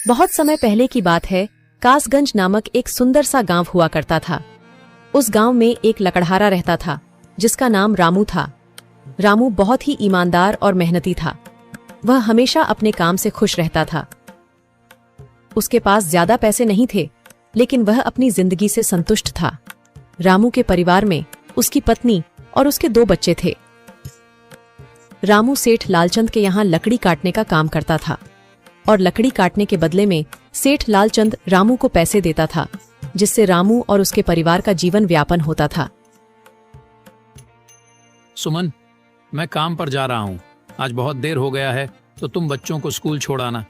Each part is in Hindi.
बहुत समय पहले की बात है। कासगंज नामक एक सुंदर सा गांव हुआ करता था। उस गांव में एक लकड़हारा रहता था जिसका नाम रामू था। रामू बहुत ही ईमानदार और मेहनती था। वह हमेशा अपने काम से खुश रहता था। उसके पास ज्यादा पैसे नहीं थे, लेकिन वह अपनी जिंदगी से संतुष्ट था। रामू के परिवार में उसकी पत्नी और उसके 2 बच्चे थे। रामू सेठ लालचंद के यहाँ लकड़ी काटने का काम करता था और लकड़ी काटने के बदले में सेठ लालचंद रामू को पैसे देता था, जिससे रामू और उसके परिवार का जीवन व्यापन होता था। सुमन, मैं काम पर जा रहा हूँ। आज बहुत देर हो गया है, तो तुम बच्चों को स्कूल छोड़ आना।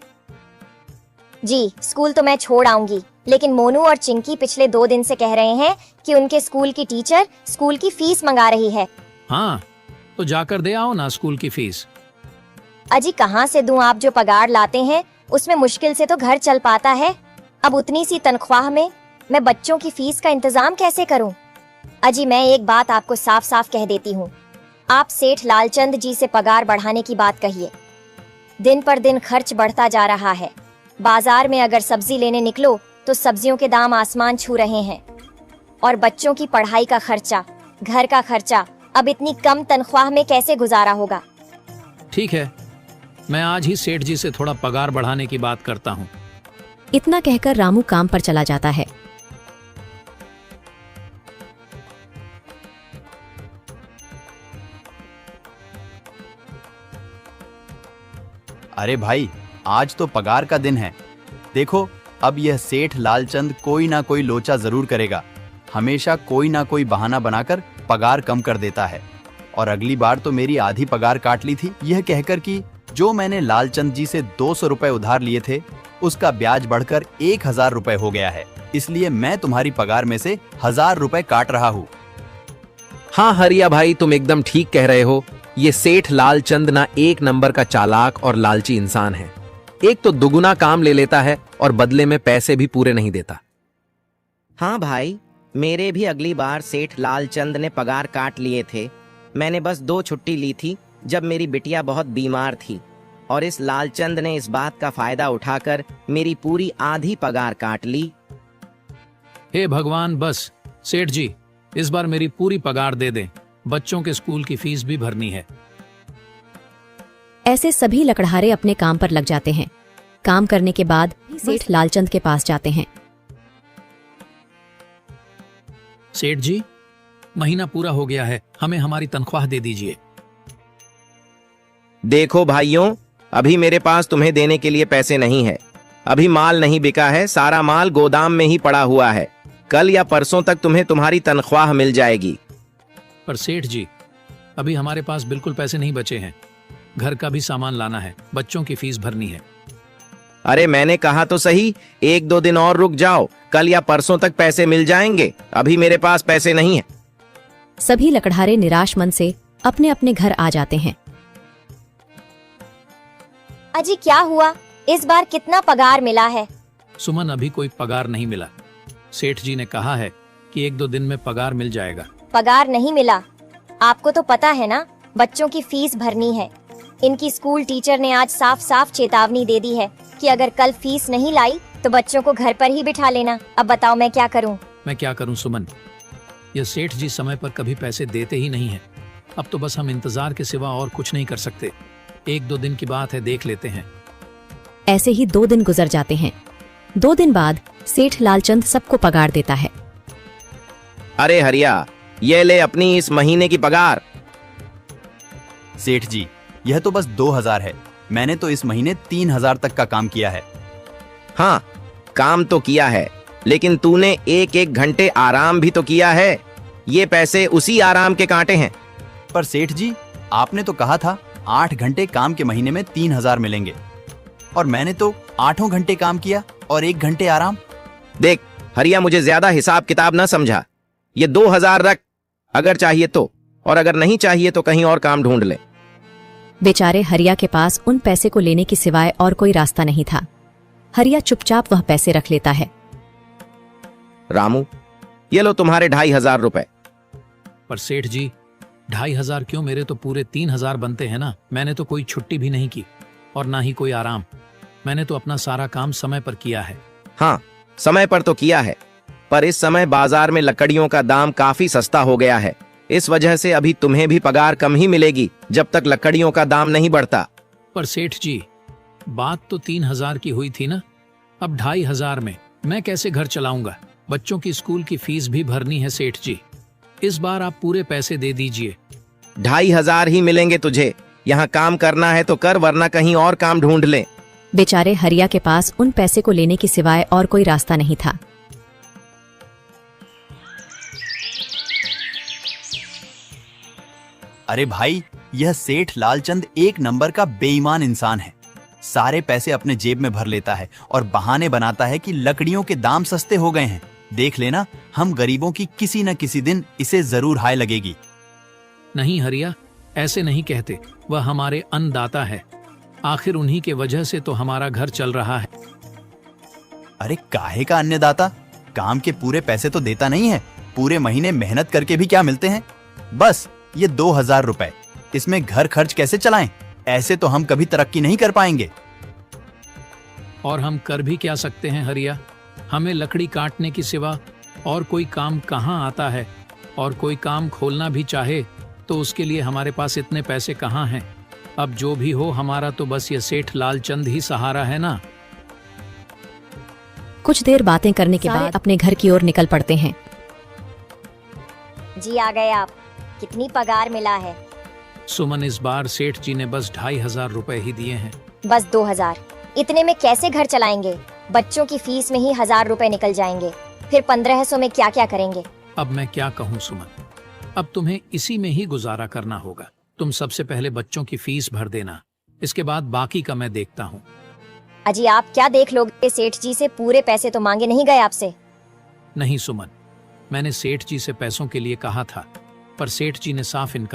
जी, स्कूल तो मैं छोड़ आऊंगी, लेकिन मोनू और चिंकी पिछले 2 दिन से कह रहे हैं कि उनके स्कूल की टीचर स्कूल की फीस मंगा रही है। हाँ, तो जाकर दे आओ ना स्कूल की फीस। अजी कहाँ से दूं? आप जो पगार लाते हैं उसमें मुश्किल से तो घर चल पाता है। अब उतनी सी तनख्वाह में मैं बच्चों की फीस का इंतजाम कैसे करूं? अजी मैं एक बात आपको साफ साफ कह देती हूँ, आप सेठ लालचंद जी से पगार बढ़ाने की बात कहिए। दिन पर दिन खर्च बढ़ता जा रहा है। बाजार में अगर सब्जी लेने निकलो तो सब्जियों के दाम आसमान छू रहे हैं, और बच्चों की पढ़ाई का खर्चा, घर का खर्चा अब इतनी कम तनख्वाह में कैसे गुजारा होगा? ठीक है, मैं आज ही सेठ जी से थोड़ा पगार बढ़ाने की बात करता हूँ। इतना कहकर रामू काम पर चला जाता है। अरे भाई, आज तो पगार का दिन है। देखो, अब यह सेठ लालचंद कोई ना कोई लोचा जरूर करेगा। हमेशा कोई ना कोई बहाना बनाकर पगार कम कर देता है। और अगली बार तो मेरी आधी पगार काट ली थी, यह कहकर कि जो मैंने लालचंद जी से 200 रुपए उधार लिए थे, उसका ब्याज बढ़कर 1000 रुपए हो गया है। इसलिए मैं तुम्हारी पगार में से 1000 रुपए काट रहा हूँ। हाँ हरिया भाई, तुम एकदम ठीक कह रहे हो। ये सेठ लालचंद ना एक नंबर का चालाक और लालची इंसान है। एक तो दुगुना काम ले लेता है और बदले में पैसे भी पूरे नहीं देता। हाँ भाई, मेरे भी अगली बार सेठ लालचंद ने पगार काट लिए थे। मैंने बस 2 छुट्टी ली थी जब मेरी बिटिया बहुत बीमार थी, और इस लालचंद ने इस बात का फायदा उठाकर मेरी पूरी आधी पगार काट ली। हे भगवान, बस सेठ जी इस बार मेरी पूरी पगार दे दें। बच्चों के स्कूल की फीस भी भरनी है। ऐसे सभी लकड़हारे अपने काम पर लग जाते हैं। काम करने के बाद सेठ लालचंद के पास जाते हैं। सेठ जी, महीना पूरा हो गया है, हमें हमारी तनख्वाह दे दीजिए। देखो भाइयों, अभी मेरे पास तुम्हें देने के लिए पैसे नहीं है। अभी माल नहीं बिका है, सारा माल गोदाम में ही पड़ा हुआ है। कल या परसों तक तुम्हें तुम्हारी तनख्वाह मिल जाएगी। पर सेठ जी, अभी हमारे पास बिल्कुल पैसे नहीं बचे हैं। घर का भी सामान लाना है, बच्चों की फीस भरनी है। अरे मैंने कहा तो सही, 1-2 दिन और रुक जाओ, कल या परसों तक पैसे मिल जाएंगे। अभी मेरे पास पैसे नहीं है। सभी लकड़हारे निराश मन से अपने अपने घर आ जाते हैं। अजी क्या हुआ? इस बार कितना पगार मिला है? सुमन, अभी कोई पगार नहीं मिला। सेठ जी ने कहा है कि 1-2 दिन में पगार मिल जाएगा। पगार नहीं मिला? आपको तो पता है ना, बच्चों की फीस भरनी है। इनकी स्कूल टीचर ने आज साफ साफ चेतावनी दे दी है कि अगर कल फीस नहीं लाई तो बच्चों को घर पर ही बिठा लेना। अब बताओ मैं क्या करूं? मैं क्या करूं सुमन, ये सेठ जी समय पर कभी पैसे देते ही नहीं है। अब तो बस हम इंतजार के सिवा और कुछ नहीं कर सकते। 1-2 दिन की बात है, देख लेते हैं। ऐसे ही 2 दिन गुजर जाते हैं। 2 दिन बाद सेठ लालचंद सबको पगार देता है। अरे हरिया, ये ले अपनी इस महीने की पगार। सेठ जी, यह तो बस 2000 है। मैंने तो इस महीने 3000 तक का काम किया है। हाँ, काम तो किया है, लेकिन तूने 1-1 घंटे आराम भी तो किया है। ये पैसे उसी आराम के कांटे हैं। पर सेठ जी, आपने तो कहा था 8 घंटे काम के महीने में 3000 मिलेंगे, और मैंने तो 8 घंटे काम किया और 1 घंटे आराम। देख हरिया, मुझे ज्यादा हिसाब किताब ना समझा। ये 2000 रख, अगर चाहिए तो, और अगर नहीं चाहिए तो कहीं और काम ढूंढ ले। बेचारे हरिया के पास उन पैसे को लेने की सिवाय और कोई रास्ता नहीं था। हरिया चुपचाप वह पैसे रख लेता है। रामू, ये लो तुम्हारे 2500 रुपए। पर सेठ जी, 2500 क्यों? मेरे तो पूरे 3000 बनते हैं ना। मैंने तो कोई छुट्टी भी नहीं की और ना ही कोई आराम। मैंने तो अपना सारा काम समय पर किया है। हाँ, समय पर तो किया है, पर इस समय बाजार में लकड़ियों का दाम काफी सस्ता हो गया है। इस वजह से अभी तुम्हें भी पगार कम ही मिलेगी जब तक लकड़ियों का दाम नहीं बढ़ता। पर सेठ जी, बात तो 3,000 की हुई थी ना, अब 2,500 में मैं कैसे घर चलाऊंगा? बच्चों की स्कूल की फीस भी भरनी है सेठ जी। इस बार आप पूरे पैसे दे दीजिए। 2,500 ही मिलेंगे तुझे। यहाँ काम करना है तो कर, वरना कहीं और काम ढूंढ ले। बेचारे हरिया के पास उन पैसे को लेने के सिवाय और कोई रास्ता नहीं था। अरे भाई, यह सेठ लालचंद एक नंबर का बेईमान इंसान है। सारे पैसे अपने जेब में भर लेता है और बहाने बनाता है कि लकड़ियों के दाम सस्ते हो गए हैं। देख लेना, हम गरीबों की किसी न किसी दिन इसे जरूर हाय लगेगी। नहीं हरिया, ऐसे नहीं कहते। वह हमारे अन्नदाता है। आखिर उन्हीं के वजह से तो हमारा घर चल रहा है। अरे काहे का अन्नदाता? काम के पूरे पैसे तो देता नहीं है। पूरे महीने मेहनत करके भी क्या मिलते हैं? बस ये 2,000 रुपए। इसमें घर खर्च कैसे चलाएं? ऐसे तो हम कभी तरक्की नहीं कर पाएंगे। और हम कर भी क्या सकते हैं हरिया? हमें लकड़ी काटने के सिवा और कोई काम कहाँ आता है? और कोई काम खोलना भी चाहे तो उसके लिए हमारे पास इतने पैसे कहाँ हैं? अब जो भी हो, हमारा तो बस ये सेठ लालचंद ही सहारा है ना। कुछ देर बातें करने के बाद अपने घर की ओर निकल पड़ते हैं। जी आ गए आप। कितनी पगार मिला है? सुमन, इस बार सेठ जी ने बस 2,500 रुपए ही दिए हैं। बस 2,000? इतने में कैसे घर चलाएंगे? बच्चों की फीस में ही 1,000 रुपए निकल जाएंगे। फिर 1,500 में क्या क्या करेंगे? अब मैं क्या कहूँ सुमन, अब तुम्हें इसी में ही गुजारा करना होगा। तुम सबसे पहले बच्चों की फीस भर देना, इसके बाद बाकी का मैं देखता हूँ। अजी आप क्या देख लोगे? सेठ जी से पूरे पैसे तो मांगे नहीं गए आपसे? नहीं सुमन, मैंने सेठ जी से पैसों के लिए कहा था, पर सेठ जी ने साफ इनकार